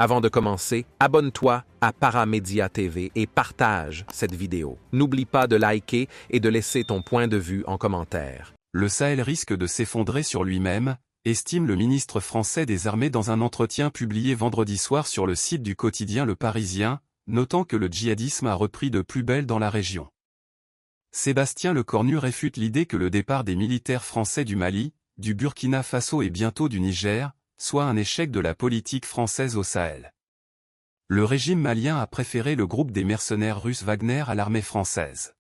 Avant de commencer, abonne-toi à Paramédia TV et partage cette vidéo. N'oublie pas de liker et de laisser ton point de vue en commentaire. Le Sahel risque de s'effondrer sur lui-même, estime le ministre français des Armées dans un entretien publié vendredi soir sur le site du quotidien Le Parisien, notant que le djihadisme a repris de plus belle dans la région. Sébastien Lecornu réfute l'idée que le départ des militaires français du Mali, du Burkina Faso et bientôt du Niger, soit un échec de la politique française au Sahel. Le régime malien a préféré le groupe des mercenaires russes Wagner à l'armée française.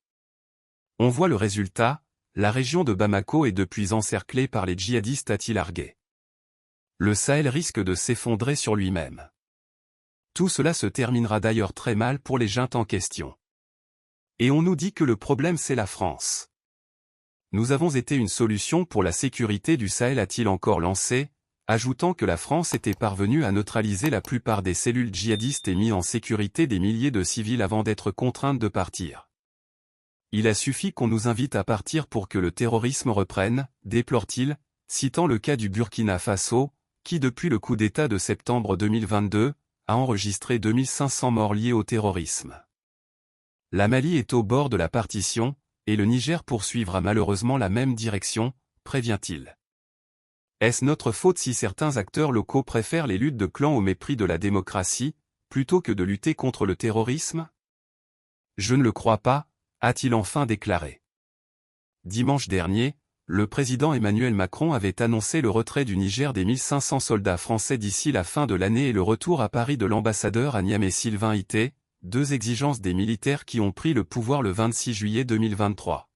On voit le résultat, la région de Bamako est depuis encerclée par les djihadistes a-t-il argué. Le Sahel risque de s'effondrer sur lui-même. Tout cela se terminera d'ailleurs très mal pour les juntes en question. Et on nous dit que le problème c'est la France. Nous avons été une solution pour la sécurité du Sahel a-t-il encore lancé, ajoutant que la France était parvenue à neutraliser la plupart des cellules djihadistes et mis en sécurité des milliers de civils avant d'être contraintes de partir. Il a suffi qu'on nous invite à partir pour que le terrorisme reprenne, déplore-t-il, citant le cas du Burkina Faso, qui depuis le coup d'État de septembre 2022, a enregistré 2500 morts liés au terrorisme. La Mali est au bord de la partition, et le Niger poursuivra malheureusement la même direction, prévient-il. Est-ce notre faute si certains acteurs locaux préfèrent les luttes de clans au mépris de la démocratie, plutôt que de lutter contre le terrorisme? Je ne le crois pas, a-t-il enfin déclaré. Dimanche dernier, le président Emmanuel Macron avait annoncé le retrait du Niger des 1500 soldats français d'ici la fin de l'année et le retour à Paris de l'ambassadeur à Niamey Sylvain Ité, deux exigences des militaires qui ont pris le pouvoir le 26 juillet 2023.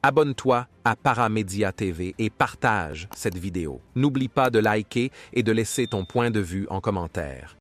Abonne-toi à Paramédia TV et partage cette vidéo. N'oublie pas de liker et de laisser ton point de vue en commentaire.